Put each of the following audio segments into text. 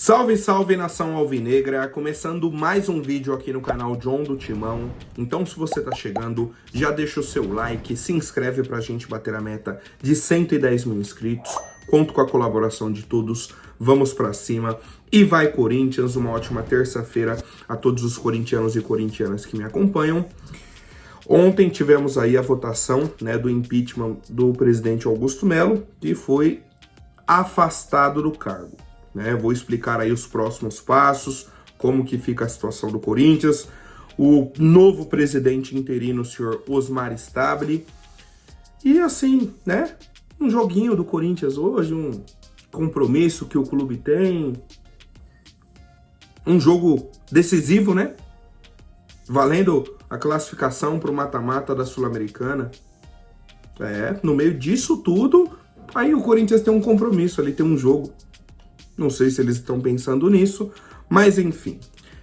Salve, salve nação alvinegra, começando mais um vídeo aqui no canal John do Timão. Então se você tá chegando, já deixa o seu like, se inscreve pra gente bater a meta de 110 mil inscritos. Conto com a colaboração de todos, vamos pra cima. E vai Corinthians, uma ótima terça-feira a todos os corintianos e corintianas que me acompanham. Ontem tivemos aí a votação, do impeachment do presidente Augusto Melo, que foi afastado do cargo. Vou explicar aí os próximos passos, como que fica a situação do Corinthians, o novo presidente interino, o senhor Osmar Stabile, e assim, um joguinho do Corinthians hoje, um compromisso que o clube tem, um jogo decisivo, valendo a classificação para o mata-mata da Sul-Americana. No meio disso tudo, aí o Corinthians tem um compromisso ali, tem um jogo. Não sei se eles estão pensando nisso, mas enfim.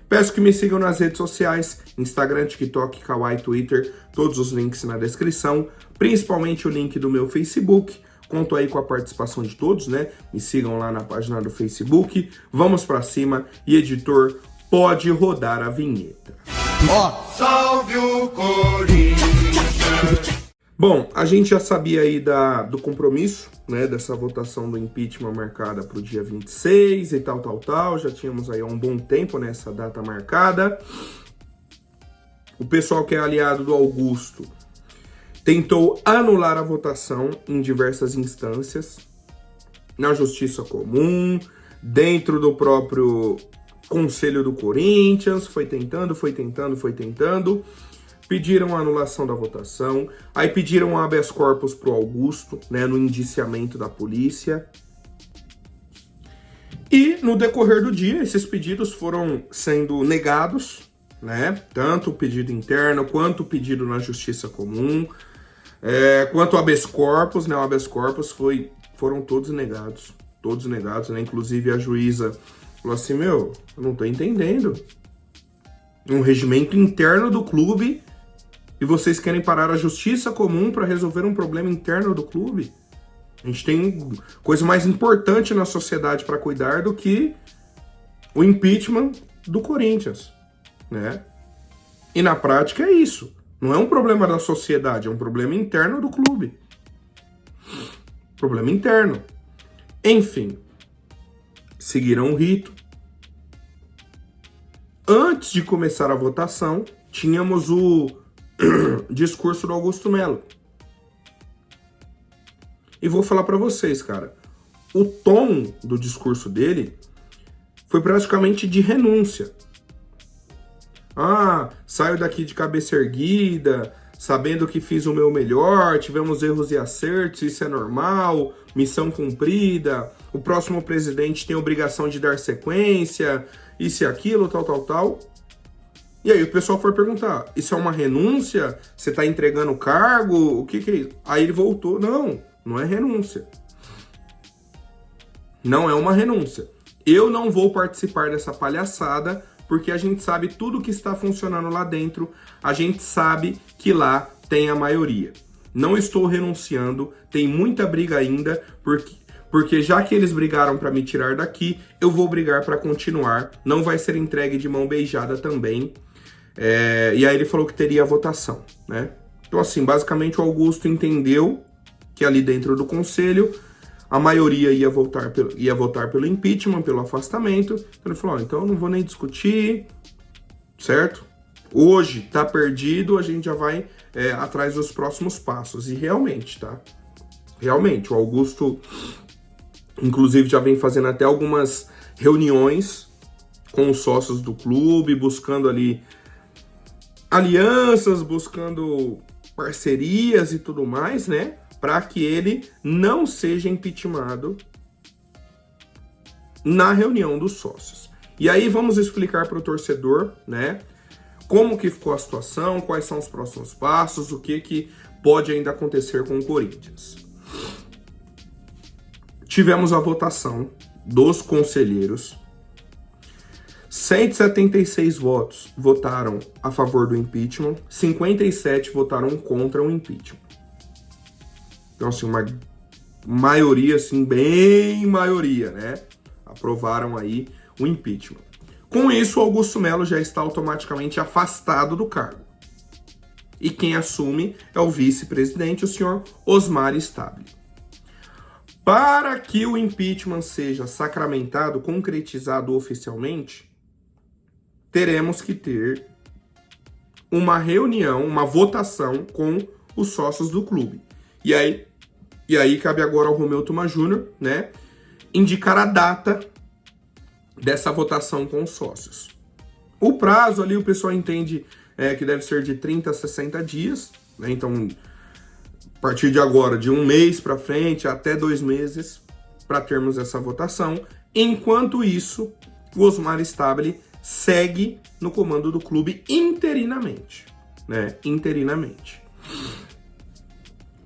Peço que me sigam nas redes sociais, Instagram, TikTok, Kawaii, Twitter, todos os links na descrição, principalmente o link do meu Facebook. Conto aí com a participação de todos, Me sigam lá na página do Facebook. Vamos pra cima e editor, pode rodar a vinheta. Salve o Corinthians! Bom, a gente já sabia aí do compromisso, dessa votação do impeachment marcada para o dia 26 e tal. Já tínhamos aí há um bom tempo nessa data marcada. O pessoal que é aliado do Augusto tentou anular a votação em diversas instâncias, na Justiça Comum, dentro do próprio Conselho do Corinthians, foi tentando. Pediram a anulação da votação, aí pediram habeas corpus pro Augusto, no indiciamento da polícia. E no decorrer do dia, esses pedidos foram sendo negados, Tanto o pedido interno, quanto o pedido na Justiça Comum, quanto o habeas corpus, o habeas corpus foram todos negados, Inclusive a juíza falou assim, eu não tô entendendo. Um regimento interno do clube e vocês querem parar a Justiça Comum para resolver um problema interno do clube? A gente tem coisa mais importante na sociedade para cuidar do que o impeachment do Corinthians, E na prática é isso. Não é um problema da sociedade, é um problema interno do clube. Problema interno. Enfim, seguiram o rito. Antes de começar a votação, tínhamos o discurso do Augusto Melo. E vou falar pra vocês, cara, o tom do discurso dele foi praticamente de renúncia. Saio daqui de cabeça erguida, sabendo que fiz o meu melhor, tivemos erros e acertos, isso é normal, missão cumprida, o próximo presidente tem a obrigação de dar sequência, isso e aquilo, tal. E aí o pessoal foi perguntar, isso é uma renúncia? Você tá entregando o cargo? O que é isso? Aí ele voltou, não é renúncia. Não é uma renúncia. Eu não vou participar dessa palhaçada, porque a gente sabe tudo que está funcionando lá dentro, a gente sabe que lá tem a maioria. Não estou renunciando, tem muita briga ainda, porque já que eles brigaram para me tirar daqui, eu vou brigar para continuar, não vai ser entregue de mão beijada também. E aí ele falou que teria a votação, Então assim, basicamente o Augusto entendeu que ali dentro do conselho a maioria ia votar pelo impeachment, pelo afastamento. Então ele falou, então eu não vou nem discutir, certo? Hoje tá perdido, a gente já vai atrás dos próximos passos. E realmente, Realmente, o Augusto, inclusive, já vem fazendo até algumas reuniões com os sócios do clube, buscando ali alianças, buscando parcerias e tudo mais, para que ele não seja impeachmentado na reunião dos sócios. E aí vamos explicar para o torcedor, como que ficou a situação, quais são os próximos passos, o que pode ainda acontecer com o Corinthians. Tivemos a votação dos conselheiros. 176 votos votaram a favor do impeachment, 57 votaram contra o impeachment. Então, assim, uma maioria, assim, bem maioria, aprovaram aí o impeachment. Com isso, o Augusto Melo já está automaticamente afastado do cargo. E quem assume é o vice-presidente, o senhor Osmar Stabile. Para que o impeachment seja sacramentado, concretizado oficialmente, teremos que ter uma reunião, uma votação com os sócios do clube. E aí cabe agora ao Romeu Tuma Júnior, né, indicar a data dessa votação com os sócios. O prazo ali, o pessoal entende que deve ser de 30 a 60 dias, né? Então, a partir de agora, de um mês para frente, até 2 meses, para termos essa votação. Enquanto isso, o Osmar Stabile segue no comando do clube interinamente, né? Interinamente.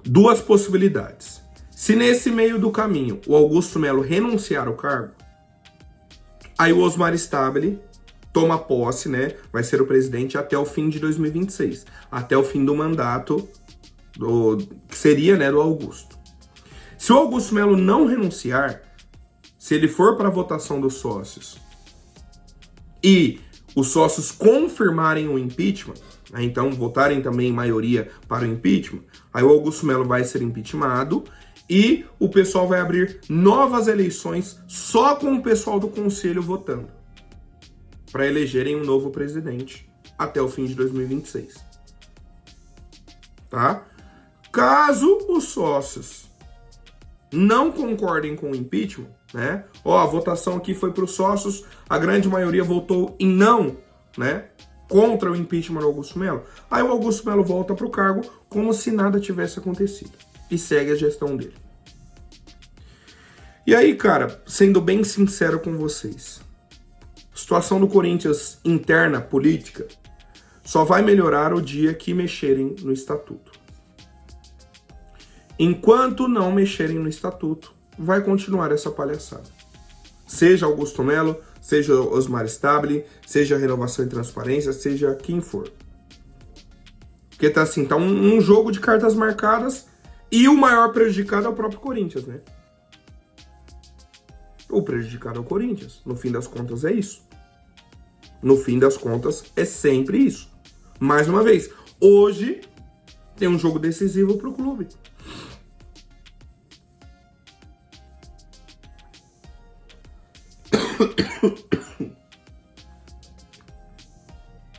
2 possibilidades. Se nesse meio do caminho o Augusto Melo renunciar ao cargo, aí o Osmar Stabile toma posse, né? Vai ser o presidente até o fim de 2026, até o fim do mandato que seria, né, do Augusto. Se o Augusto Melo não renunciar, se ele for para a votação dos sócios e os sócios confirmarem o impeachment, né, então votarem também em maioria para o impeachment, aí o Augusto Melo vai ser impeachmentado e o pessoal vai abrir novas eleições só com o pessoal do conselho votando, para elegerem um novo presidente até o fim de 2026. Tá? Caso os sócios não concordem com o impeachment, né? A votação aqui foi para os sócios, a grande maioria votou em não, né? Contra o impeachment do Augusto Melo. Aí o Augusto Melo volta para o cargo como se nada tivesse acontecido e segue a gestão dele. E aí, cara, sendo bem sincero com vocês, a situação do Corinthians interna, política, só vai melhorar o dia que mexerem no estatuto. Enquanto não mexerem no estatuto, vai continuar essa palhaçada. Seja Augusto Melo, seja Osmar Stabile, seja Renovação e Transparência, seja quem for. Porque tá assim, tá um jogo de cartas marcadas e o maior prejudicado é o próprio Corinthians, né? O prejudicado é o Corinthians. No fim das contas é isso. No fim das contas é sempre isso. Mais uma vez, hoje tem um jogo decisivo pro clube.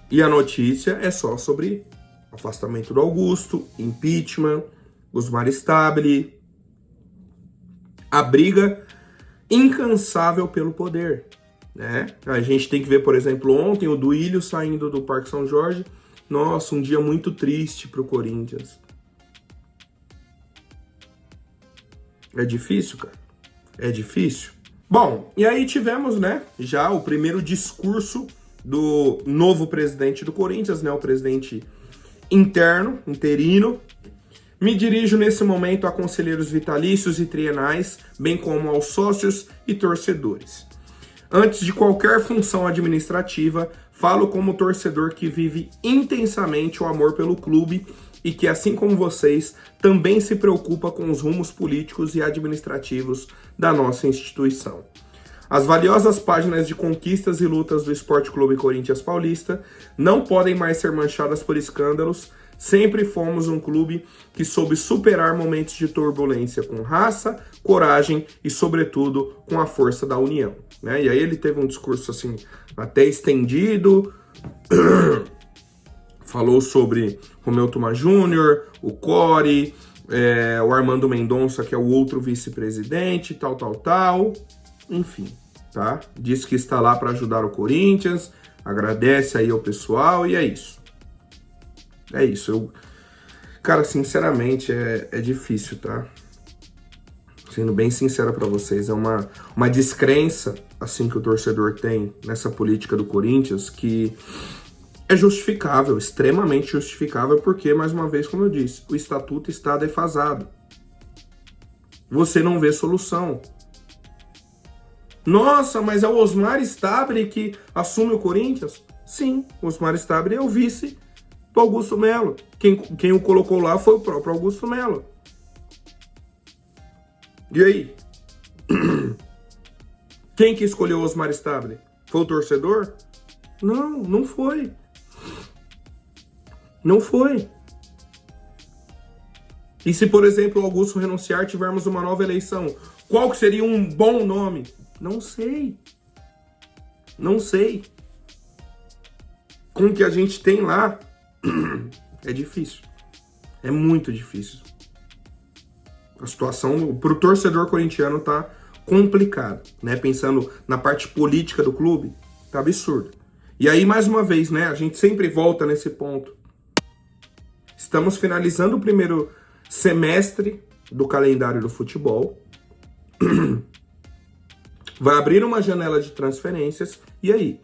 E a notícia é só sobre afastamento do Augusto, impeachment, Osmar Stabile, a briga incansável pelo poder, né? A gente tem que ver, por exemplo, ontem o Duílio saindo do Parque São Jorge. Nossa, um dia muito triste pro Corinthians. É difícil, cara. É difícil. Bom, e aí tivemos, né, já o primeiro discurso do novo presidente do Corinthians, né, o presidente interino. Me dirijo nesse momento a conselheiros vitalícios e trienais, bem como aos sócios e torcedores. Antes de qualquer função administrativa, falo como torcedor que vive intensamente o amor pelo clube e que, assim como vocês, também se preocupa com os rumos políticos e administrativos da nossa instituição. As valiosas páginas de conquistas e lutas do Esporte Clube Corinthians Paulista não podem mais ser manchadas por escândalos. Sempre fomos um clube que soube superar momentos de turbulência com raça, coragem e, sobretudo, com a força da união, né? E aí ele teve um discurso assim, até estendido, falou sobre Romeu Tuma Júnior, o Core, o Armando Mendonça, que é o outro vice-presidente, tal, enfim, tá? Disse que está lá para ajudar o Corinthians, agradece aí ao pessoal e é isso. É isso, cara, sinceramente, é difícil, tá? Sendo bem sincero pra vocês, é uma descrença, assim, que o torcedor tem nessa política do Corinthians, que é justificável, extremamente justificável, porque, mais uma vez, como eu disse, o estatuto está defasado. Você não vê solução. Nossa, mas é o Osmar Stabile que assume o Corinthians? Sim, o Osmar Stabile é o vice do Augusto Melo. Quem o colocou lá foi o próprio Augusto Melo. E aí? Quem que escolheu o Osmar Stabile? Foi o torcedor? Não, não foi. Não foi. E se, por exemplo, o Augusto renunciar, tivermos uma nova eleição, qual que seria um bom nome? Não sei. Não sei. Com o que a gente tem lá, é difícil. É muito difícil. A situação para o torcedor corintiano tá complicada, né? Pensando na parte política do clube, tá absurdo. E aí, mais uma vez, né? A gente sempre volta nesse ponto. Estamos finalizando o primeiro semestre do calendário do futebol. Vai abrir uma janela de transferências. E aí?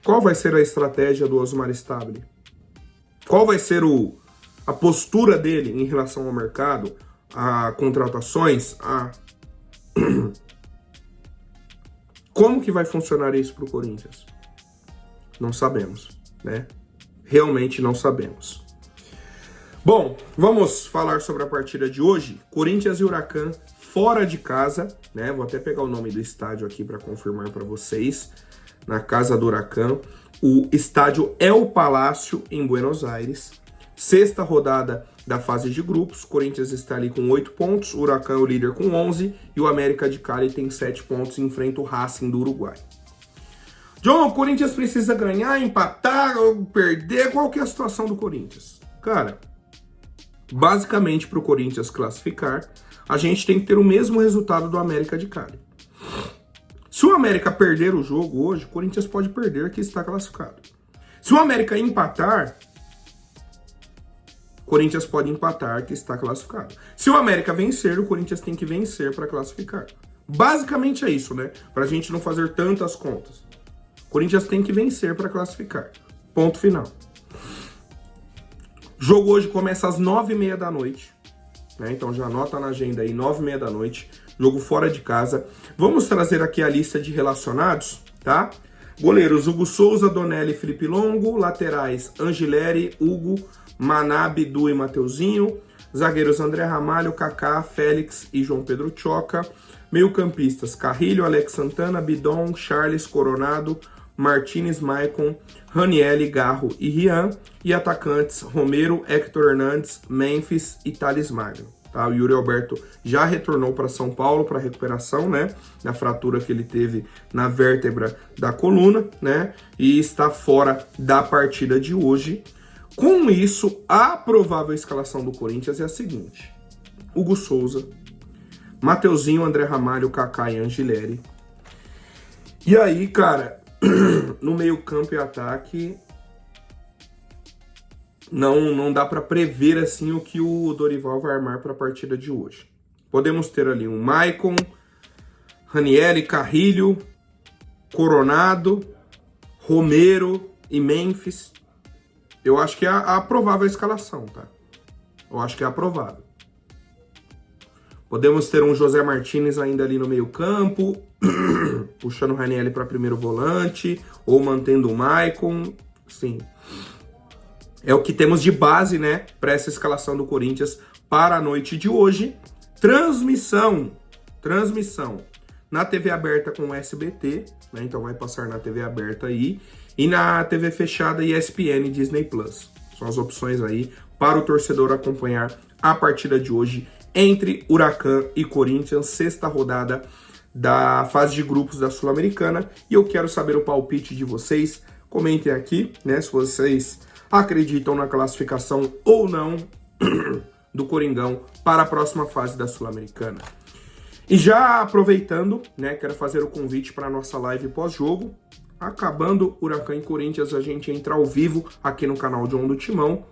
Qual vai ser a estratégia do Osmar Stabile? Qual vai ser a postura dele em relação ao mercado, a contratações, Como que vai funcionar isso para o Corinthians? Não sabemos, né? Realmente não sabemos. Bom, vamos falar sobre a partida de hoje. Corinthians e Huracan fora de casa, né? Vou até pegar o nome do estádio aqui para confirmar para vocês. Na casa do Huracan. O estádio El Palácio, em Buenos Aires. Sexta rodada da fase de grupos. Corinthians está ali com 8 pontos. O Huracan é o líder com 11. E o América de Cali tem 7 pontos e enfrenta o Racing do Uruguai. John, o Corinthians precisa ganhar, empatar ou perder? Qual que é a situação do Corinthians? Cara, basicamente para o Corinthians classificar, a gente tem que ter o mesmo resultado do América de Cali. Se o América perder o jogo hoje, o Corinthians pode perder, que está classificado. Se o América empatar, o Corinthians pode empatar, que está classificado. Se o América vencer, o Corinthians tem que vencer para classificar. Basicamente é isso, né? Para a gente não fazer tantas contas. O Corinthians tem que vencer para classificar. Ponto final. O jogo hoje começa às 9h30 da noite. Né? Então já anota na agenda aí, 9h30 da noite. Jogo fora de casa. Vamos trazer aqui a lista de relacionados, tá? Goleiros: Hugo Souza, Donelli, Felipe Longo. Laterais: Angileri, Hugo, Maná, Bidu e Mateuzinho. Zagueiros: André Ramalho, Kaká, Félix e João Pedro Choca. Meio-campistas: Carrilho, Alex Santana, Bidon, Charles, Coronado, Martínez, Maicon, Ranielli, Garro e Rian. E atacantes: Romero, Hector Hernandes, Memphis e Thales Magno. Tá? O Yuri Alberto já retornou para São Paulo para recuperação, né? Da fratura que ele teve na vértebra da coluna, né? E está fora da partida de hoje. Com isso, a provável escalação do Corinthians é a seguinte: Hugo Souza, Mateuzinho, André Ramalho, Kaká e Angileri. E aí, cara, no meio-campo e ataque, não dá para prever assim o que o Dorival vai armar para a partida de hoje. Podemos ter ali um Maicon, Ranielli, Carrilho, Coronado, Romero e Memphis. Eu acho que é a provável escalação, tá? Eu acho que é a provável. Podemos ter um José Martínez ainda ali no meio campo, puxando o Ranielli para primeiro volante, ou mantendo o Maicon, sim. É o que temos de base, né, para essa escalação do Corinthians para a noite de hoje. Transmissão na TV aberta com o SBT, né, então vai passar na TV aberta aí, e na TV fechada ESPN e Disney Plus. São as opções aí para o torcedor acompanhar a partida de hoje entre Huracan e Corinthians, sexta rodada da fase de grupos da Sul-Americana. E eu quero saber o palpite de vocês. Comentem aqui, né, se vocês acreditam na classificação ou não do Coringão para a próxima fase da Sul-Americana. E já aproveitando, né, quero fazer o convite para a nossa live pós-jogo. Acabando Huracan e Corinthians, a gente entra ao vivo aqui no canal John do Timão.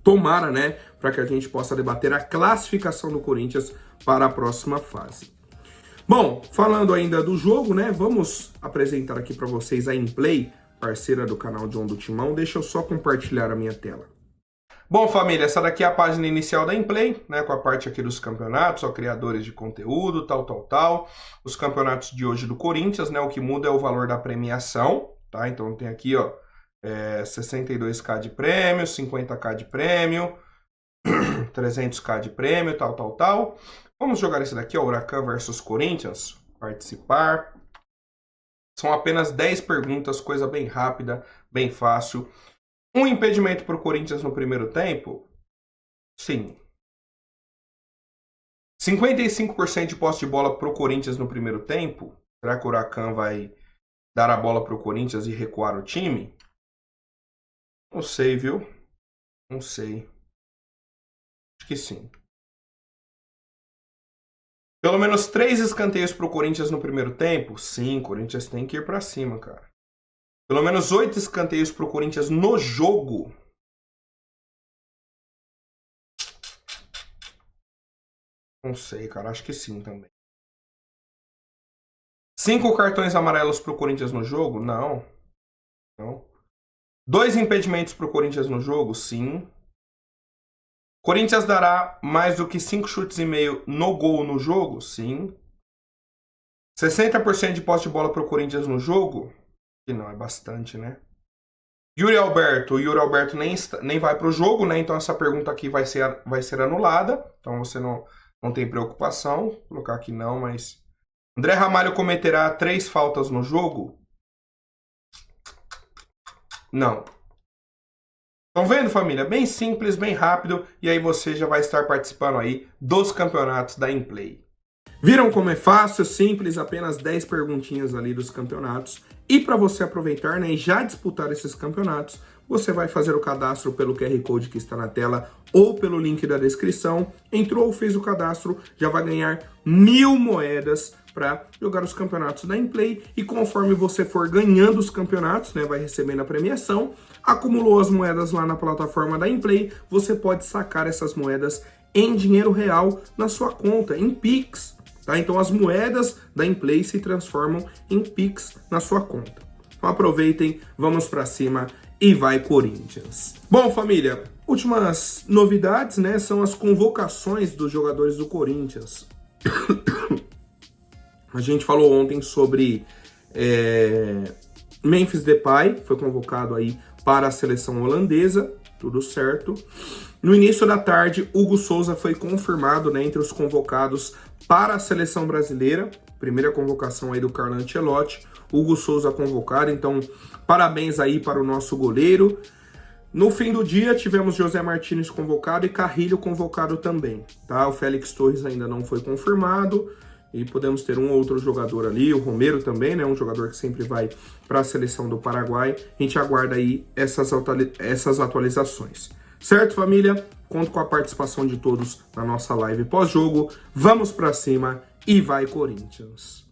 Tomara, né, para que a gente possa debater a classificação do Corinthians para a próxima fase. Bom, falando ainda do jogo, né, vamos apresentar aqui para vocês a InPlay, parceira do canal John do Timão. Deixa eu só compartilhar a minha tela. Bom, família, essa daqui é a página inicial da InPlay, né, com a parte aqui dos campeonatos, ó, criadores de conteúdo, tal. Os campeonatos de hoje do Corinthians, né, o que muda é o valor da premiação, tá? Então tem aqui, ó, 62k de prêmio, 50k de prêmio, 300k de prêmio, tal. Vamos jogar esse daqui, ó, Huracan versus Corinthians. participar. São apenas 10 perguntas, coisa bem rápida, bem fácil. Um impedimento para o Corinthians no primeiro tempo? Sim. 55% de posse de bola para o Corinthians no primeiro tempo? Será que o Huracan vai dar a bola para o Corinthians e recuar o time? Não sei, viu? Não sei. Acho que sim. Pelo menos 3 escanteios para o Corinthians no primeiro tempo? Sim, o Corinthians tem que ir para cima, cara. Pelo menos 8 escanteios para o Corinthians no jogo? Não sei, cara. Acho que sim também. 5 cartões amarelos para o Corinthians no jogo? Não. Não. 2 impedimentos para o Corinthians no jogo? Sim. Corinthians dará mais do que 5 chutes e meio no gol no jogo? Sim. 60% de posse de bola para o Corinthians no jogo? Que não, é bastante, né? Yuri Alberto. O Yuri Alberto nem vai para o jogo, né? Então essa pergunta aqui vai ser anulada. Então você não tem preocupação. Vou colocar aqui não, mas... André Ramalho cometerá 3 faltas no jogo? Não. Estão vendo, família? Bem simples, bem rápido. E aí você já vai estar participando aí dos campeonatos da Inplay. Viram como é fácil, simples, apenas 10 perguntinhas ali dos campeonatos. E para você aproveitar, né, e já disputar esses campeonatos, você vai fazer o cadastro pelo QR Code que está na tela ou pelo link da descrição. Entrou ou fez o cadastro, já vai ganhar 1000 moedas para jogar os campeonatos da Inplay. E conforme você for ganhando os campeonatos, né, vai recebendo a premiação, acumulou as moedas lá na plataforma da Inplay, você pode sacar essas moedas em dinheiro real na sua conta, em Pix. Tá? Então as moedas da Inplay se transformam em Pix na sua conta. Então aproveitem, vamos para cima e vai Corinthians. Bom, família, últimas novidades, né, são as convocações dos jogadores do Corinthians. A gente falou ontem sobre Memphis Depay, foi convocado aí para a seleção holandesa, tudo certo. No início da tarde, Hugo Souza foi confirmado, né, entre os convocados para a seleção brasileira. Primeira convocação aí do Carlo Ancelotti. Hugo Souza convocado, então parabéns aí para o nosso goleiro. No fim do dia, tivemos José Martínez convocado e Carrilho convocado também, tá? O Félix Torres ainda não foi confirmado e podemos ter um outro jogador ali, o Romero também, né? Um jogador que sempre vai para a seleção do Paraguai. A gente aguarda aí essas atualizações. Certo, família? Conto com a participação de todos na nossa live pós-jogo. Vamos para cima e vai Corinthians!